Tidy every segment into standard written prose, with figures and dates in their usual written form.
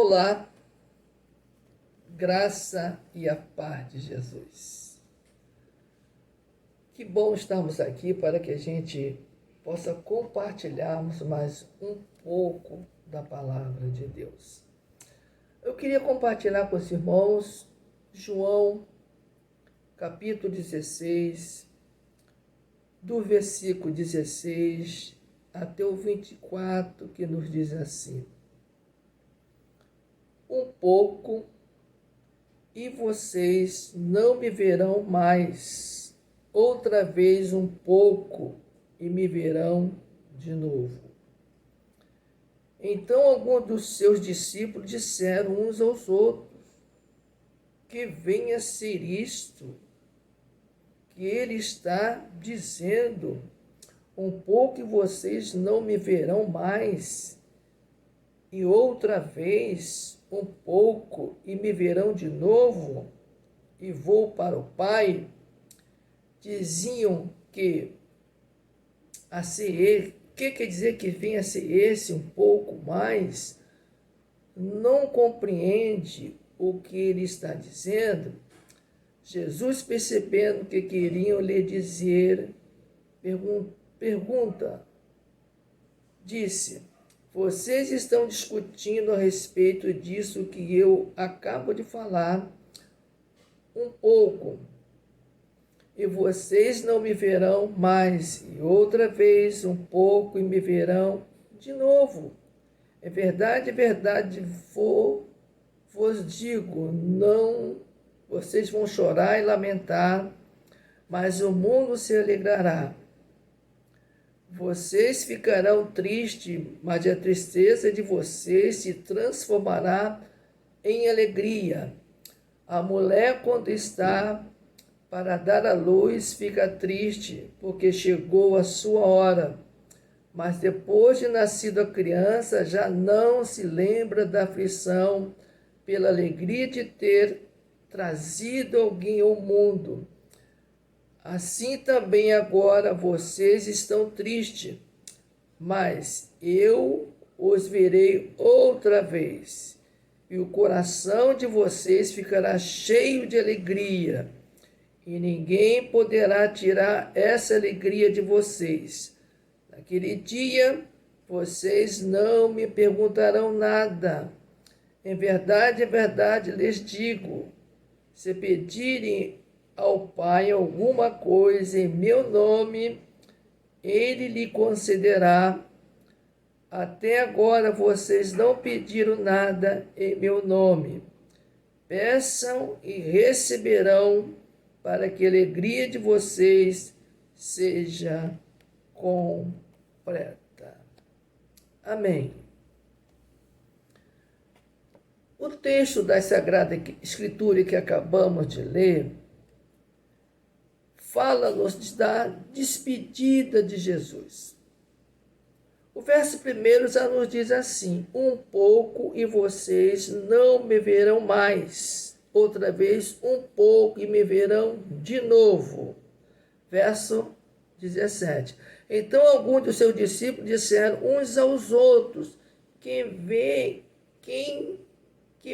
Olá, graça e a paz de Jesus. Que bom estarmos aqui para que a gente possa compartilharmos mais um pouco da palavra de Deus. Eu queria compartilhar com os irmãos João, capítulo 16, do versículo 16 até o 24, que nos diz assim: um pouco e vocês não me verão mais, outra vez um pouco e me verão de novo. Então alguns dos seus discípulos disseram uns aos outros: que venha ser isto que ele está dizendo, um pouco e vocês não me verão mais, e outra vez um pouco e me verão de novo, e vou para o Pai. Diziam que a ser ele, o que quer dizer que venha a ser esse um pouco mais? Não compreende o que ele está dizendo? Jesus, percebendo que queriam lhe dizer, disse: vocês estão discutindo a respeito disso que eu acabo de falar um pouco, e vocês não me verão mais, e outra vez um pouco e me verão de novo. É verdade, vos digo, não, vocês vão chorar e lamentar, mas o mundo se alegrará. Vocês ficarão tristes, mas a tristeza de vocês se transformará em alegria. A mulher, quando está para dar à luz, fica triste, porque chegou a sua hora. Mas depois de nascido a criança, já não se lembra da aflição, pela alegria de ter trazido alguém ao mundo. Assim também agora vocês estão tristes, mas eu os verei outra vez, e o coração de vocês ficará cheio de alegria, e ninguém poderá tirar essa alegria de vocês. Naquele dia, vocês não me perguntarão nada. Em verdade, lhes digo, se pedirem ao Pai alguma coisa em meu nome, ele lhe concederá. Até agora vocês não pediram nada em meu nome. Peçam e receberão, para que a alegria de vocês seja completa. Amém. O texto da Sagrada Escritura que acabamos de ler fala-nos da despedida de Jesus. O verso primeiro já nos diz assim: um pouco e vocês não me verão mais, outra vez um pouco e me verão de novo. Verso 17. Então alguns dos seus discípulos disseram uns aos outros: que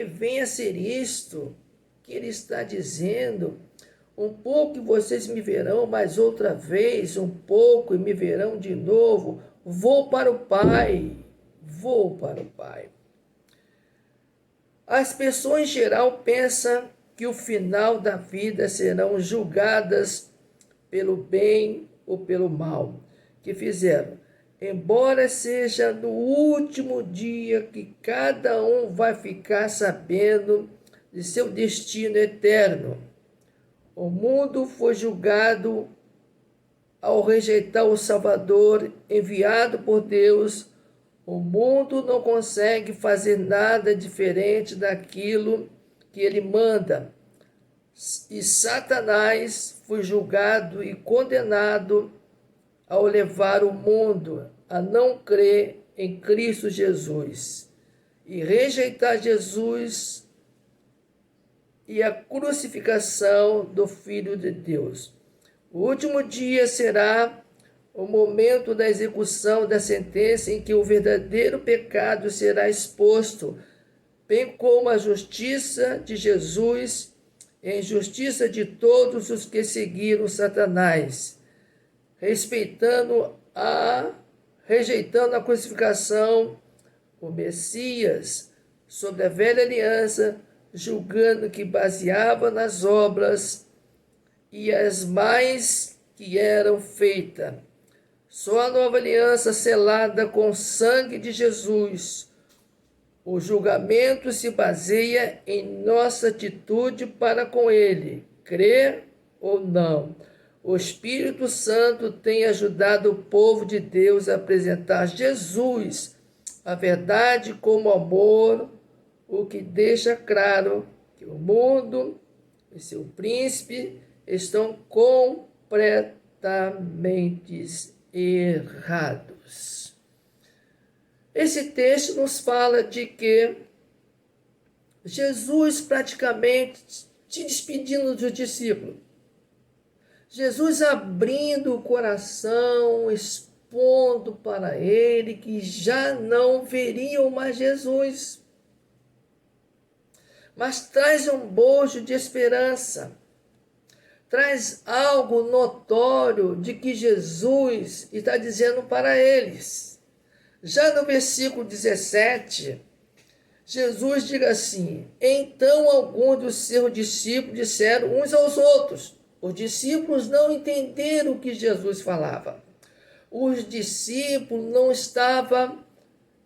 venha a ser isto que ele está dizendo, um pouco e vocês me verão, mas outra vez um pouco e me verão de novo. Vou para o Pai. As pessoas em geral pensam que o final da vida serão julgadas pelo bem ou pelo mal que fizeram, embora seja no último dia que cada um vai ficar sabendo de seu destino eterno. O mundo foi julgado ao rejeitar o Salvador enviado por Deus. O mundo não consegue fazer nada diferente daquilo que ele manda. E Satanás foi julgado e condenado ao levar o mundo a não crer em Cristo Jesus e rejeitar Jesus e a crucificação do Filho de Deus. O último dia será o momento da execução da sentença em que o verdadeiro pecado será exposto bem como a justiça de Jesus e a injustiça de todos os que seguiram Satanás, rejeitando a crucificação, o Messias, sobre a velha aliança, julgando que baseava nas obras e as mais que eram feitas. Só a nova aliança selada com o sangue de Jesus. O julgamento se baseia em nossa atitude para com Ele, crer ou não. O Espírito Santo tem ajudado o povo de Deus a apresentar Jesus, a verdade como amor, o que deixa claro que o mundo e seu príncipe estão completamente errados. Esse texto nos fala de que Jesus praticamente se despedindo dos discípulos. Jesus abrindo o coração, expondo para ele que já não veriam mais Jesus. Mas traz um bojo de esperança. Traz algo notório de que Jesus está dizendo para eles. Já no versículo 17, Jesus diz assim: então alguns dos seus discípulos disseram uns aos outros. Os discípulos não entenderam o que Jesus falava. Os discípulos não estavam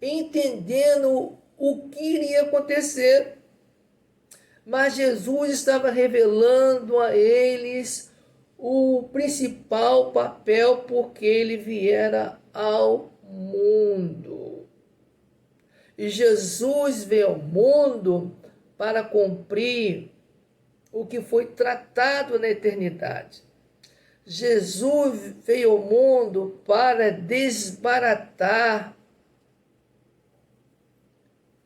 entendendo o que iria acontecer. Mas Jesus estava revelando a eles o principal papel porque ele viera ao mundo. E Jesus veio ao mundo para cumprir o que foi tratado na eternidade. Jesus veio ao mundo para desbaratar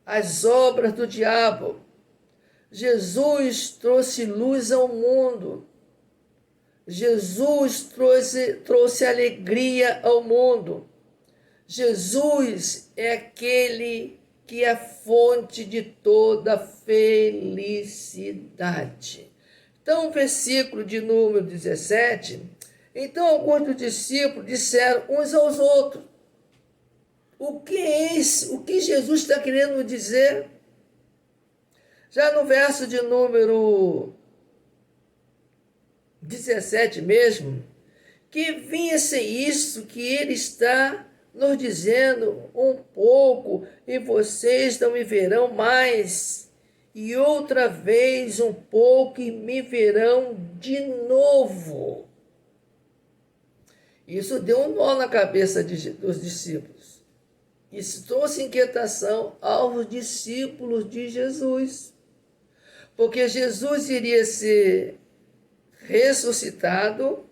as obras do diabo. Jesus trouxe luz ao mundo. Jesus trouxe alegria ao mundo. Jesus é aquele que é a fonte de toda felicidade. Então, versículo de número 17. Então, alguns dos discípulos disseram uns aos outros: o que é isso? O que Jesus está querendo dizer? Já no verso de número 17 mesmo, que vinha ser isso que ele está nos dizendo um pouco, e vocês não me verão mais, e outra vez um pouco, e me verão de novo. Isso deu um nó na cabeça dos discípulos. Isso trouxe inquietação aos discípulos de Jesus. Porque Jesus iria ser ressuscitado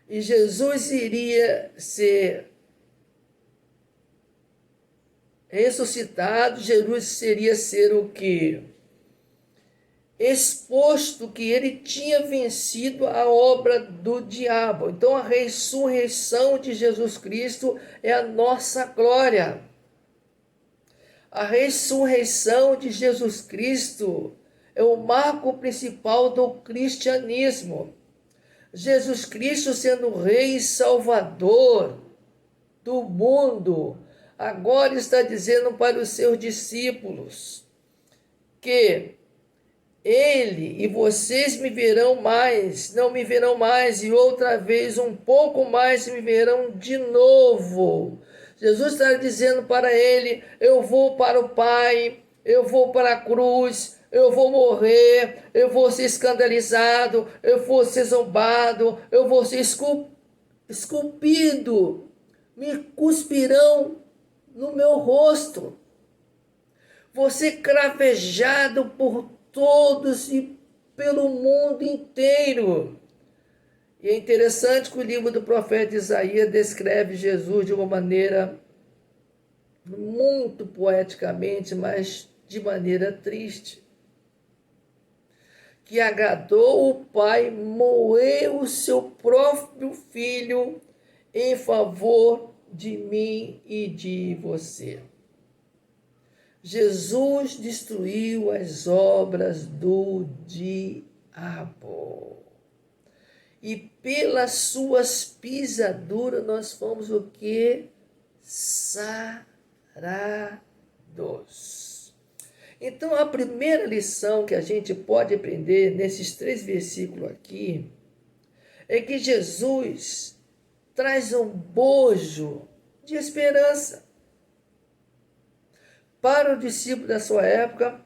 e Jesus iria ser ressuscitado, Jesus seria ser o quê? Exposto que ele tinha vencido a obra do diabo. Então a ressurreição de Jesus Cristo é a nossa glória. A ressurreição de Jesus Cristo é o marco principal do cristianismo. Jesus Cristo sendo Rei e Salvador do mundo, agora está dizendo para os seus discípulos que ele e vocês me verão mais, não me verão mais, e outra vez um pouco mais me verão de novo. Jesus está dizendo para ele: eu vou para o Pai, eu vou para a cruz, eu vou morrer, eu vou ser escandalizado, eu vou ser zombado, eu vou ser esculpido, me cuspirão no meu rosto, vou ser cravejado por todos e pelo mundo inteiro. E é interessante que o livro do profeta Isaías descreve Jesus de uma maneira muito poeticamente, mas de maneira triste. Que agradou o Pai moer o seu próprio Filho em favor de mim e de você. Jesus destruiu as obras do diabo. E pelas suas pisaduras nós fomos o quê? Sarados. Então a primeira lição que a gente pode aprender nesses 3 versículos aqui é que Jesus traz um bojo de esperança para o discípulo da sua época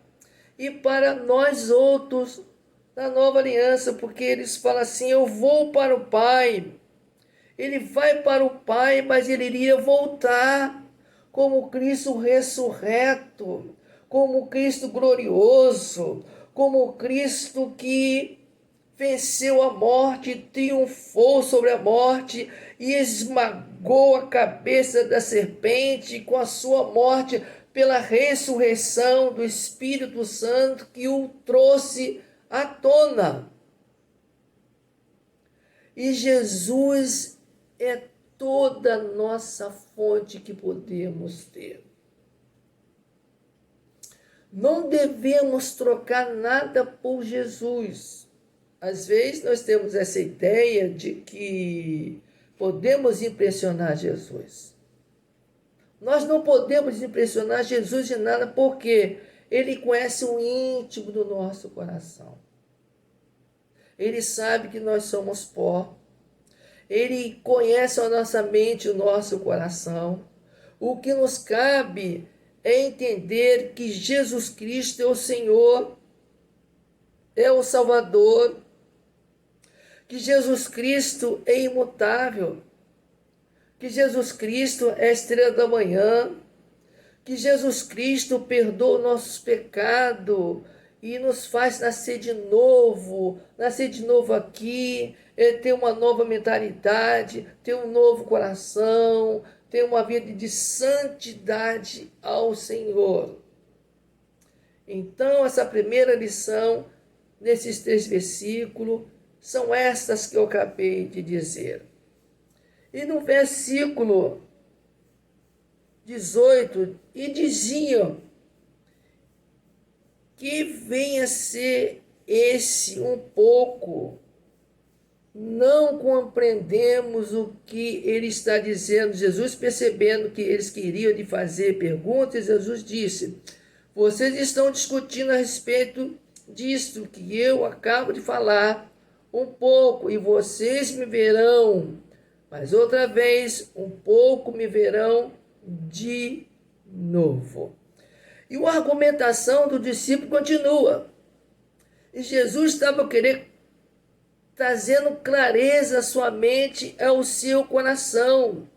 e para nós outros da nova aliança, porque eles falam assim: eu vou para o Pai. Ele vai para o Pai, mas ele iria voltar como Cristo ressurreto, como Cristo glorioso, como Cristo que venceu a morte, triunfou sobre a morte e esmagou a cabeça da serpente com a sua morte pela ressurreição do Espírito Santo que o trouxe à tona. E Jesus é toda a nossa fonte que podemos ter. Não devemos trocar nada por Jesus. Às vezes nós temos essa ideia de que podemos impressionar Jesus. Nós não podemos impressionar Jesus de nada, porque Ele conhece o íntimo do nosso coração. Ele sabe que nós somos pó. Ele conhece a nossa mente, o nosso coração. O que nos cabe é entender que Jesus Cristo é o Senhor, é o Salvador, que Jesus Cristo é imutável, que Jesus Cristo é a estrela da manhã, que Jesus Cristo perdoa nossos pecados e nos faz nascer de novo aqui, ter uma nova mentalidade, ter um novo coração, ter uma vida de santidade ao Senhor. Então, essa primeira lição, nesses 3 versículos, são estas que eu acabei de dizer. E no versículo 18, e diziam que venha ser esse um pouco. Não compreendemos o que ele está dizendo. Jesus, percebendo que eles queriam lhe fazer perguntas, Jesus disse: vocês estão discutindo a respeito disto que eu acabo de falar um pouco, e vocês me verão, mas outra vez um pouco me verão de novo. E a argumentação do discípulo continua. E Jesus estava querendo trazendo clareza à sua mente, ao seu coração.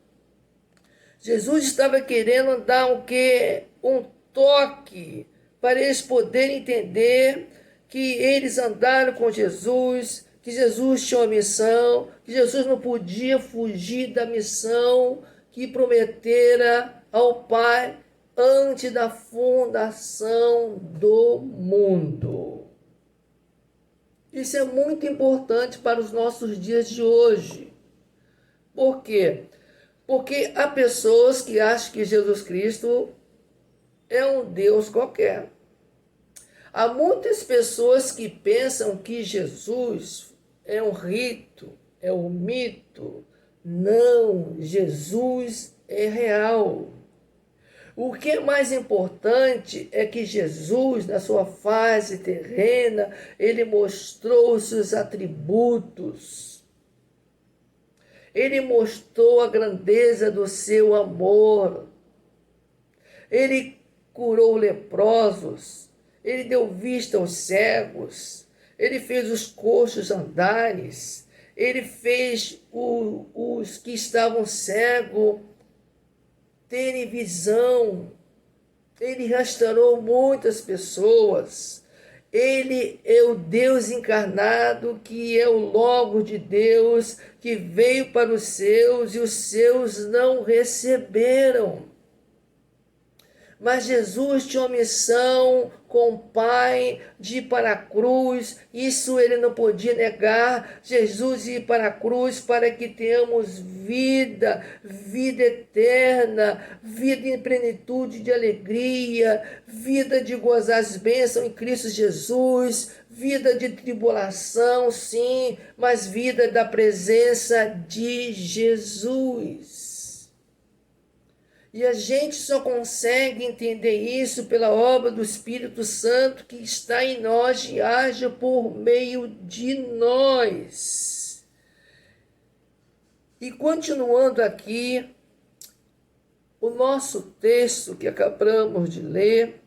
Jesus estava querendo dar o quê? Um toque para eles poderem entender que eles andaram com Jesus, que Jesus tinha uma missão, que Jesus não podia fugir da missão que prometera ao Pai antes da fundação do mundo. Isso é muito importante para os nossos dias de hoje. Por quê? Porque há pessoas que acham que Jesus Cristo é um Deus qualquer. Há muitas pessoas que pensam que Jesus é um rito, é um mito. Não, Jesus é real. O que é mais importante é que Jesus, na sua fase terrena, ele mostrou os seus atributos. Ele mostrou a grandeza do seu amor. Ele curou leprosos. Ele deu vista aos cegos. Ele fez os coxos andares. Ele fez os que estavam cegos terem visão. Ele restaurou muitas pessoas. Ele é o Deus encarnado, que é o Logo de Deus, que veio para os seus e os seus não receberam. Mas Jesus tinha uma missão com o Pai de ir para a cruz, isso ele não podia negar. Jesus ia para a cruz para que tenhamos vida, vida eterna, vida em plenitude de alegria, vida de gozar as bênçãos em Cristo Jesus, vida de tribulação, sim, mas vida da presença de Jesus. E a gente só consegue entender isso pela obra do Espírito Santo que está em nós e age por meio de nós. E continuando aqui, o nosso texto que acabamos de ler,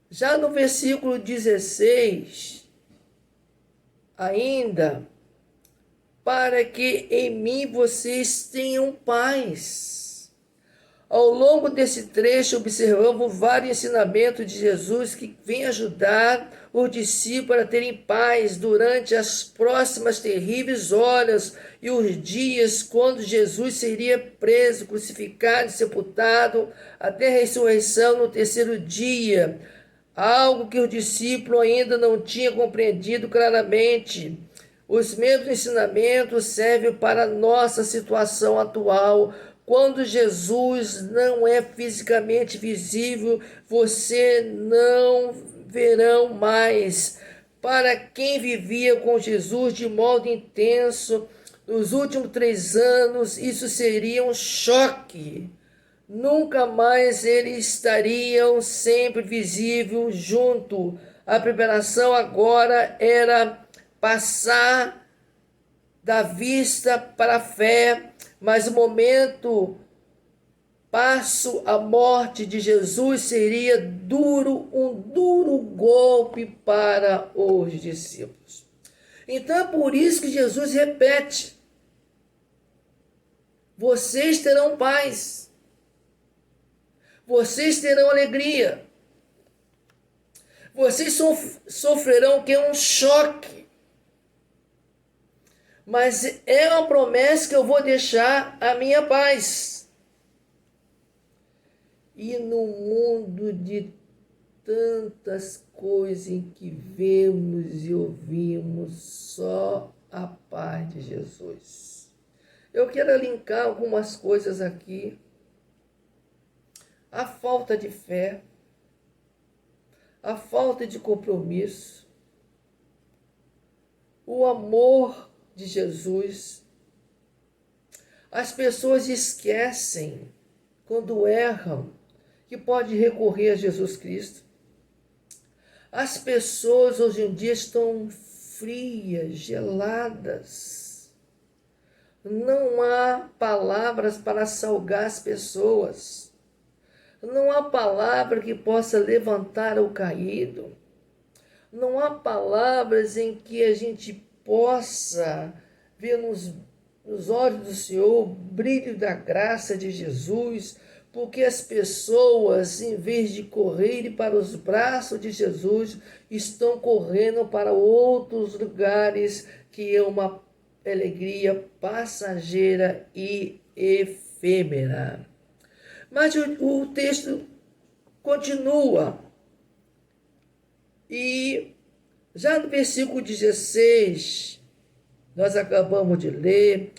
já no versículo 16, ainda, para que em mim vocês tenham paz. Ao longo desse trecho, observamos vários ensinamentos de Jesus que vêm ajudar os discípulos a terem paz durante as próximas terríveis horas e os dias quando Jesus seria preso, crucificado e sepultado até a ressurreição no terceiro dia. Algo que os discípulos ainda não tinham compreendido claramente. Os mesmos ensinamentos servem para a nossa situação atual. Quando Jesus não é fisicamente visível, você não verão mais. Para quem vivia com Jesus de modo intenso, nos últimos 3 anos, isso seria um choque. Nunca mais eles estariam sempre visíveis junto. A preparação agora era passar da vista para a fé, mas o momento passo a morte de Jesus seria um duro golpe para os discípulos. Então é por isso que Jesus repete: vocês terão paz, vocês terão alegria, vocês sofrerão que é um choque. Mas é uma promessa que eu vou deixar a minha paz. E no mundo de tantas coisas em que vemos e ouvimos, só a paz de Jesus. Eu quero linkar algumas coisas aqui. A falta de fé, a falta de compromisso, o amor de Jesus. As pessoas esquecem, quando erram, que pode recorrer a Jesus Cristo. As pessoas hoje em dia estão frias, geladas. Não há palavras para salgar as pessoas. Não há palavra que possa levantar o caído. Não há palavras em que a gente possa ver nos olhos do Senhor o brilho da graça de Jesus, porque as pessoas, em vez de correrem para os braços de Jesus, estão correndo para outros lugares, que é uma alegria passageira e efêmera. Mas o texto continua. E já no versículo 16, nós acabamos de ler,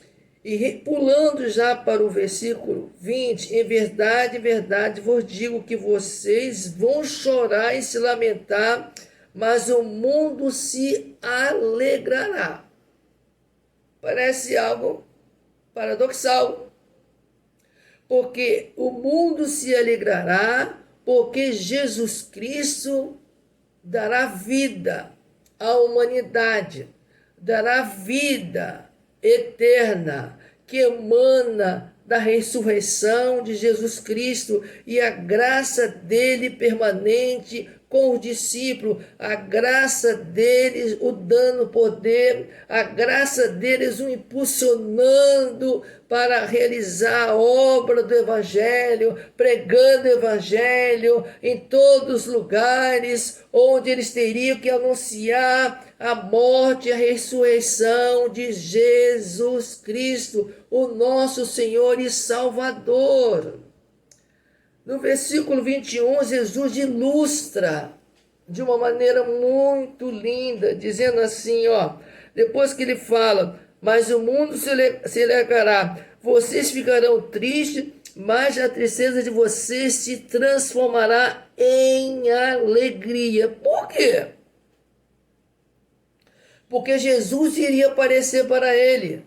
e pulando já para o versículo 20, em verdade vos digo que vocês vão chorar e se lamentar, mas o mundo se alegrará. Parece algo paradoxal, porque o mundo se alegrará, porque Jesus Cristo dará vida à humanidade, dará vida eterna que emana da ressurreição de Jesus Cristo e a graça dele permanente com os discípulos, a graça deles o dando poder, a graça deles o impulsionando para realizar a obra do Evangelho, pregando o Evangelho em todos os lugares onde eles teriam que anunciar a morte e a ressurreição de Jesus Cristo, o nosso Senhor e Salvador. No versículo 21, Jesus ilustra de uma maneira muito linda, dizendo assim, ó, depois que ele fala, mas o mundo se alegrará, vocês ficarão tristes, mas a tristeza de vocês se transformará em alegria. Por quê? Porque Jesus iria aparecer para ele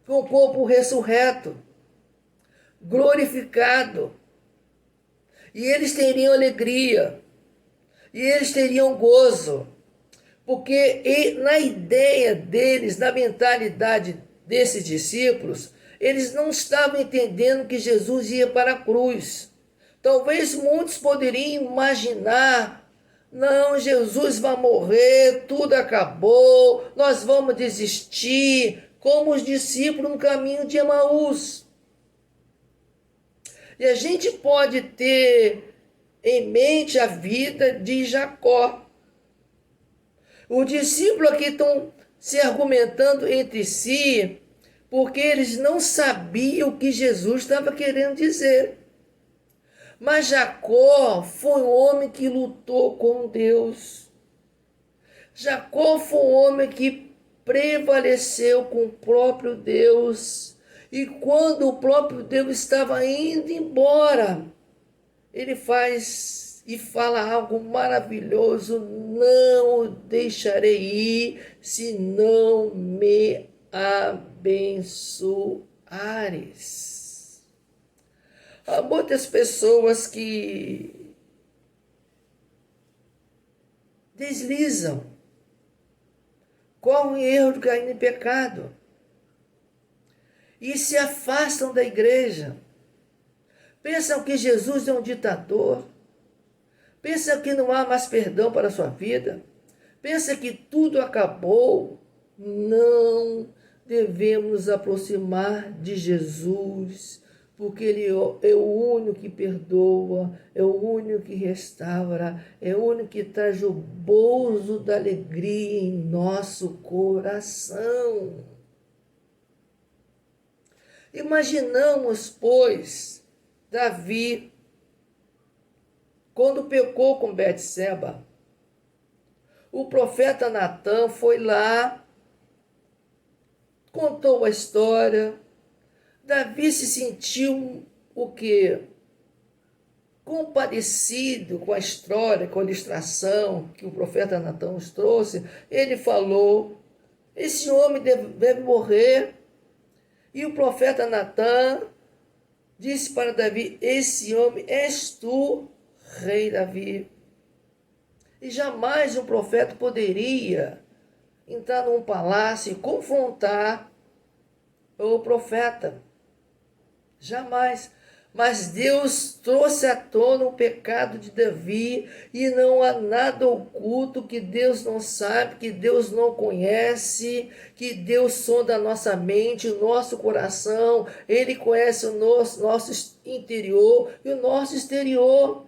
com o corpo ressurreto, glorificado, e eles teriam alegria, e eles teriam gozo, porque na ideia deles, na mentalidade desses discípulos, eles não estavam entendendo que Jesus ia para a cruz. Talvez muitos poderiam imaginar, não, Jesus vai morrer, tudo acabou, nós vamos desistir, como os discípulos no caminho de Emaús. E a gente pode ter em mente a vida de Jacó. Os discípulos aqui estão se argumentando entre si, porque eles não sabiam o que Jesus estava querendo dizer. Mas Jacó foi um homem que lutou com Deus. Jacó foi um homem que prevaleceu com o próprio Deus. E quando o próprio Deus estava indo embora, ele faz e fala algo maravilhoso: não o deixarei ir, se não me abençoares. Há muitas pessoas que deslizam, correm erro de cair em pecado e se afastam da igreja. Pensam que Jesus é um ditador. Pensam que não há mais perdão para a sua vida. Pensam que tudo acabou. Não devemos nos aproximar de Jesus, porque Ele é o único que perdoa, é o único que restaura, é o único que traz o gozo da alegria em nosso coração. Imaginamos, pois, Davi, quando pecou com Betseba, o profeta Natã foi lá, contou a história. Davi se sentiu o quê? Compadecido com a história, com a ilustração que o profeta Natã nos trouxe. Ele falou: esse homem deve morrer. E o profeta Natã disse para Davi: esse homem és tu, rei Davi. E jamais um profeta poderia entrar num palácio e confrontar o profeta. Jamais. Mas Deus trouxe à tona o pecado de Davi, e não há nada oculto que Deus não sabe, que Deus não conhece, que Deus sonda a nossa mente, o nosso coração. Ele conhece o nosso interior e o nosso exterior.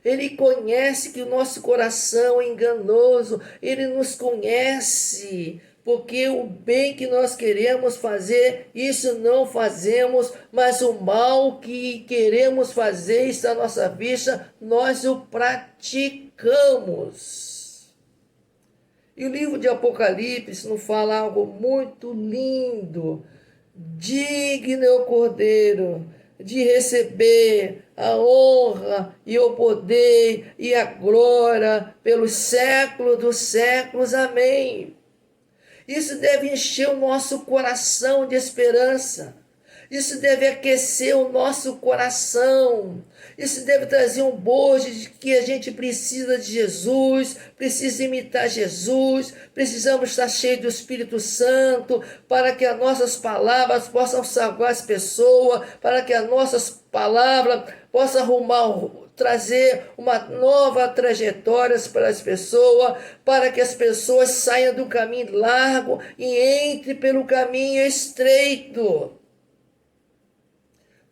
Ele conhece que o nosso coração é enganoso. Ele nos conhece, porque o bem que nós queremos fazer, isso não fazemos, mas o mal que queremos fazer está à nossa vista, nós o praticamos. E o livro de Apocalipse nos fala algo muito lindo. Digno é o Cordeiro de receber a honra e o poder e a glória pelos séculos dos séculos. Amém. Isso deve encher o nosso coração de esperança. Isso deve aquecer o nosso coração. Isso deve trazer um bojo de que a gente precisa de Jesus, precisa imitar Jesus, precisamos estar cheios do Espírito Santo para que as nossas palavras possam salvar as pessoas, para que as nossas palavras possam trazer uma nova trajetória para as pessoas, para que as pessoas saiam do caminho largo e entrem pelo caminho estreito.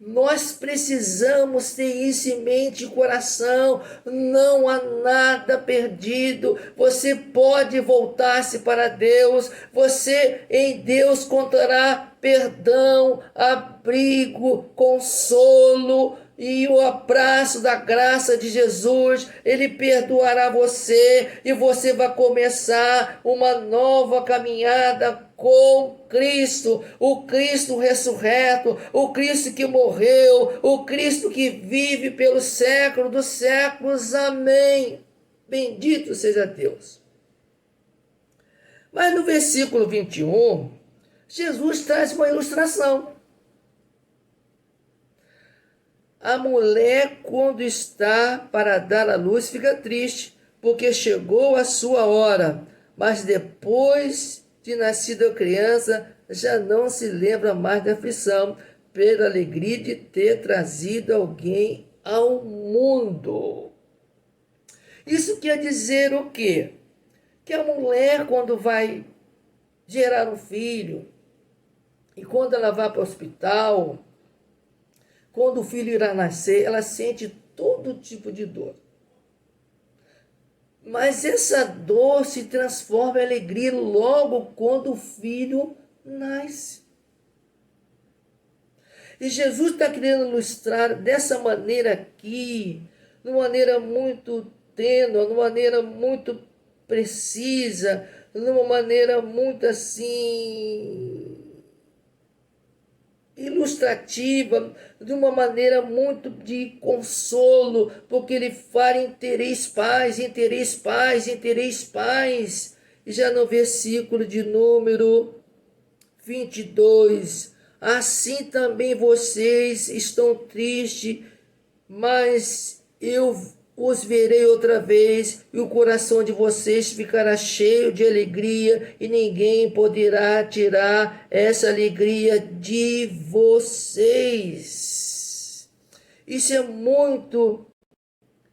Nós precisamos ter isso em mente e coração. Não há nada perdido. Você pode voltar-se para Deus. Você em Deus encontrará perdão, abrigo, consolo. e o abraço da graça de Jesus, Ele perdoará você e você vai começar uma nova caminhada com Cristo, o Cristo ressurreto, o Cristo que morreu, o Cristo que vive pelo século dos séculos. Amém. Bendito seja Deus. Mas no versículo 21, Jesus traz uma ilustração. A mulher, quando está para dar à luz, fica triste, porque chegou a sua hora. Mas depois de nascida a criança, já não se lembra mais da aflição, pela alegria de ter trazido alguém ao mundo. Isso quer dizer o quê? Que a mulher, quando vai gerar um filho, e quando ela vai para o hospital, quando o filho irá nascer, ela sente todo tipo de dor. Mas essa dor se transforma em alegria logo quando o filho nasce. E Jesus está querendo ilustrar dessa maneira aqui, de uma maneira muito tênue, de uma maneira muito precisa, de uma maneira muito assim ilustrativa, de uma maneira muito de consolo, porque ele fala em tereis paz, em tereis paz, em tereis paz. E já no versículo de número 22, assim também vocês estão tristes, mas eu os verei outra vez, e o coração de vocês ficará cheio de alegria, e ninguém poderá tirar essa alegria de vocês. Isso é muito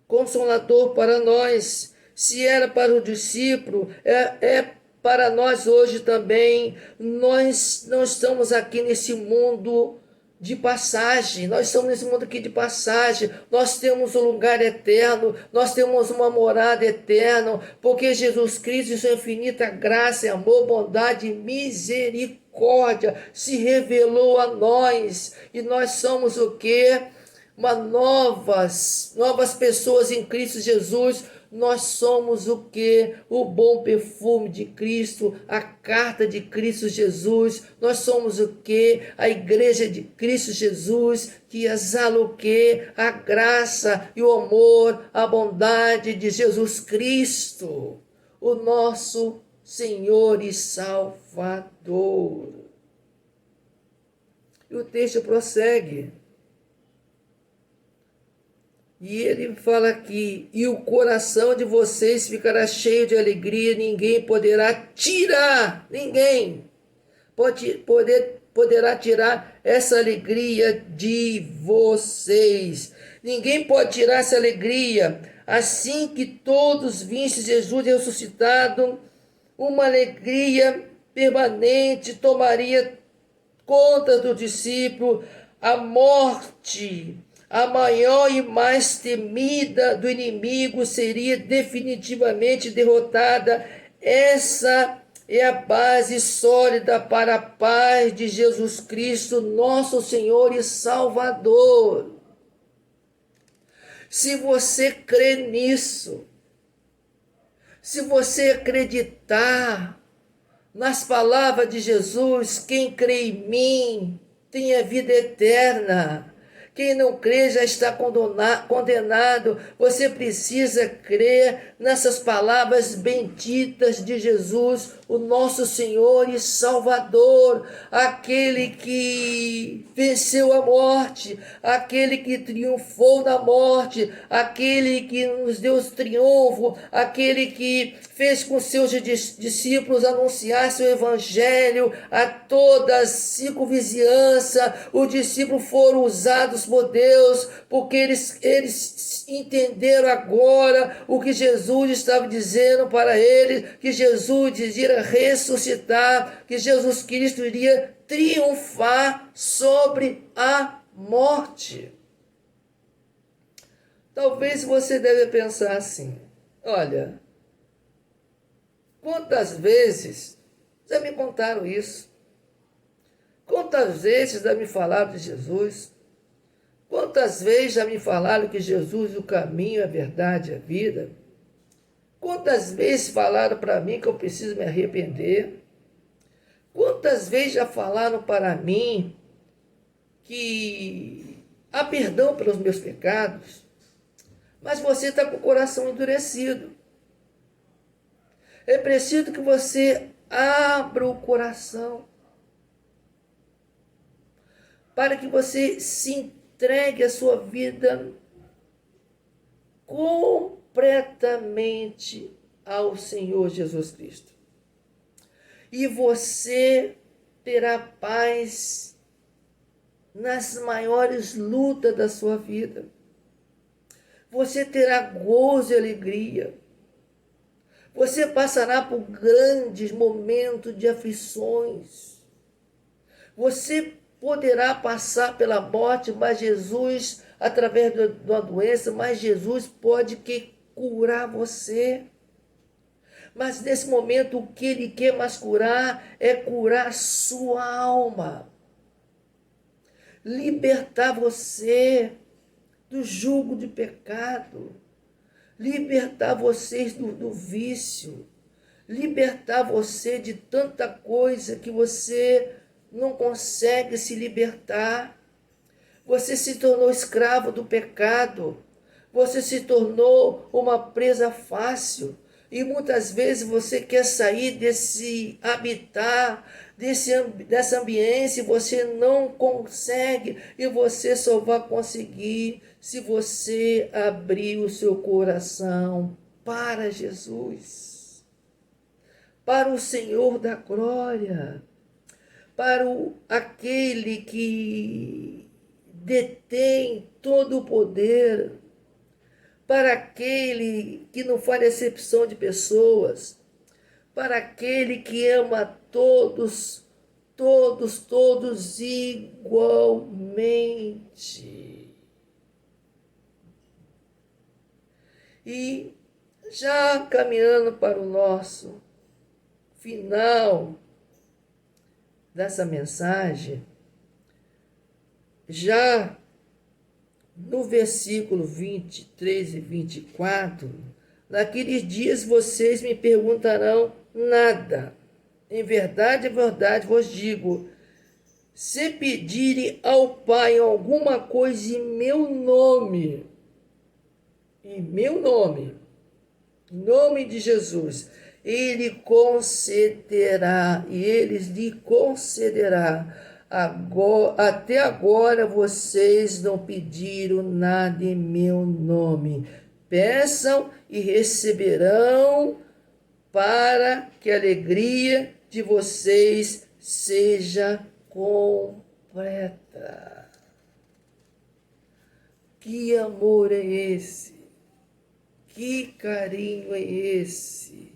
consolador para nós. Se era para o discípulo, é para nós hoje também. Nós não estamos aqui nesse mundo de passagem, nós estamos nesse mundo aqui de passagem, nós temos um lugar eterno, nós temos uma morada eterna, porque Jesus Cristo, em sua infinita graça, amor, bondade e misericórdia, se revelou a nós, e nós somos o quê? Novas pessoas em Cristo Jesus. Nós somos o que? O bom perfume de Cristo, a carta de Cristo Jesus. Nós somos o que? A igreja de Cristo Jesus, que exala o que? A graça e o amor, a bondade de Jesus Cristo, o nosso Senhor e Salvador. E o texto prossegue. E ele fala aqui, e o coração de vocês ficará cheio de alegria, ninguém poderá tirar, ninguém poderá tirar essa alegria de vocês. Ninguém pode tirar essa alegria. Assim que todos vissem Jesus ressuscitado, uma alegria permanente tomaria conta do discípulo. A morte, a maior e mais temida do inimigo, seria definitivamente derrotada. Essa é a base sólida para a paz de Jesus Cristo, nosso Senhor e Salvador. Se você crê nisso, se você acreditar nas palavras de Jesus, quem crê em mim tem a vida eterna. Quem não crê já está condenado. Você precisa crer nessas palavras benditas de Jesus, o nosso Senhor e Salvador, aquele que venceu a morte, aquele que triunfou na morte, aquele que nos deu o triunfo, aquele que fez com seus discípulos anunciar seu evangelho a toda a circunvizinhança. Os discípulos foram usados por Deus, porque eles entenderam agora o que Jesus estava dizendo para eles, que Jesus iria ressuscitar, que Jesus Cristo iria triunfar sobre a morte. Talvez você deve pensar assim, olha, quantas vezes já me contaram isso? Quantas vezes já me falaram de Jesus? Quantas vezes já me falaram que Jesus é o caminho, a verdade e a vida? Quantas vezes falaram para mim que eu preciso me arrepender? Quantas vezes já falaram para mim que há perdão pelos meus pecados? Mas você está com o coração endurecido. É preciso que você abra o coração para que você se entregue a sua vida completamente ao Senhor Jesus Cristo. E você terá paz nas maiores lutas da sua vida. Você terá gozo e alegria. Você passará por grandes momentos de aflições. Você poderá passar pela morte, mas Jesus, através de uma doença, mas Jesus pode curar você. Mas nesse momento o que Ele quer mais curar é curar sua alma. Libertar você do jugo de pecado. Libertar vocês do vício. Libertar você de tanta coisa que você não consegue se libertar. Você se tornou escravo do pecado. Você se tornou uma presa fácil. E muitas vezes você quer sair desse habitat, dessa ambiência, você não consegue. E você só vai conseguir se você abrir o seu coração para Jesus, para o Senhor da glória, para aquele que detém todo o poder, para aquele que não faz acepção de pessoas, para aquele que ama todos, todos igualmente. E já caminhando para o nosso final dessa mensagem, já no versículo 23 e 24, naqueles dias vocês me perguntarão nada. Em verdade vos digo, se pedirem ao Pai alguma coisa em meu nome, em nome de Jesus, Ele concederá, e Ele lhe concederá. Até agora vocês não pediram nada em meu nome. Peçam e receberão, para que a alegria de vocês seja completa. Que amor é esse? Que carinho é esse?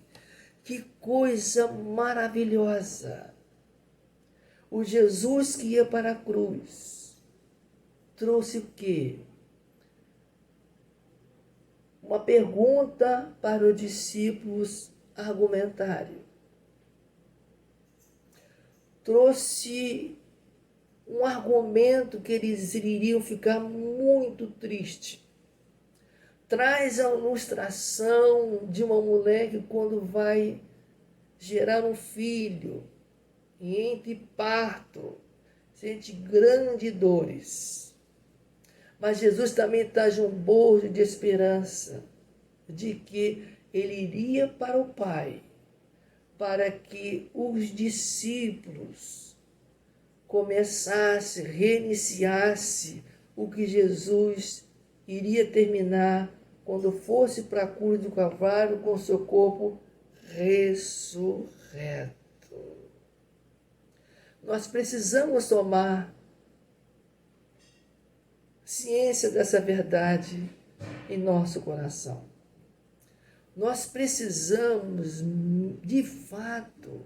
Que coisa maravilhosa! O Jesus que ia para a cruz trouxe o quê? Uma pergunta para os discípulos argumentarem. Trouxe um argumento que eles iriam ficar muito tristes. Traz a ilustração de uma mulher que quando vai gerar um filho, e entre parto, sente grandes dores. Mas Jesus também traz um bordo de esperança de que Ele iria para o Pai, para que os discípulos começassem, reiniciassem o que Jesus iria terminar quando fosse para a cruz do Calvário com seu corpo ressurreto. Nós precisamos tomar ciência dessa verdade em nosso coração. Nós precisamos, de fato,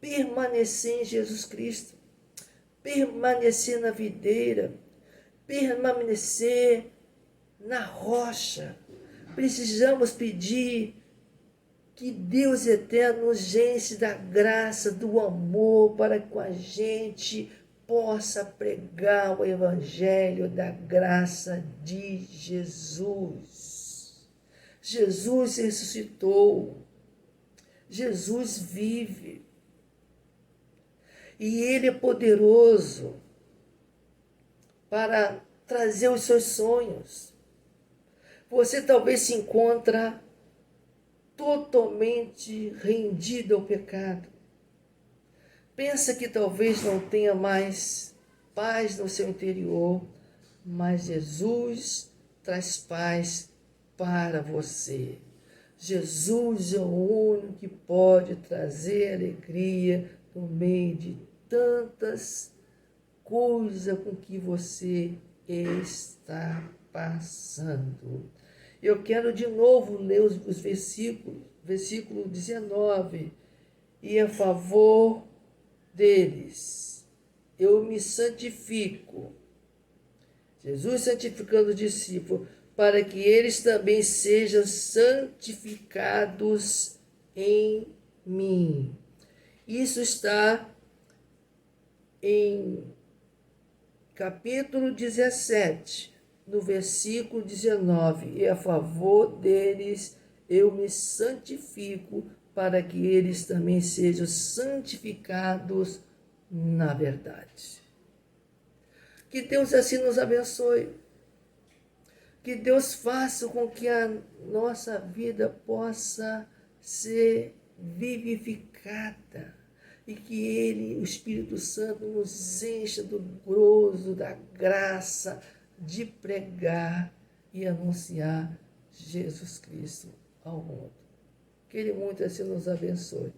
permanecer em Jesus Cristo, permanecer na videira, permanecer na rocha. Precisamos pedir que Deus eterno nos enche da graça, do amor, para que a gente possa pregar o evangelho da graça de Jesus. Jesus ressuscitou. Jesus vive. E Ele é poderoso para trazer os seus sonhos. Você talvez se encontra totalmente rendido ao pecado. Pensa que talvez não tenha mais paz no seu interior, mas Jesus traz paz para você. Jesus é o único que pode trazer alegria no meio de tantas coisas com que você está passando. Eu quero de novo ler os versículos, versículo 19. E a favor deles eu me santifico. Jesus santificando os discípulos, para que eles também sejam santificados em mim. Isso está em capítulo 17, no versículo 19. E a favor deles eu me santifico, para que eles também sejam santificados na verdade. Que Deus assim nos abençoe. Que Deus faça com que a nossa vida possa ser vivificada e que Ele, o Espírito Santo, nos encha do gozo, da graça de pregar e anunciar Jesus Cristo ao mundo. Que Ele muito assim nos abençoe.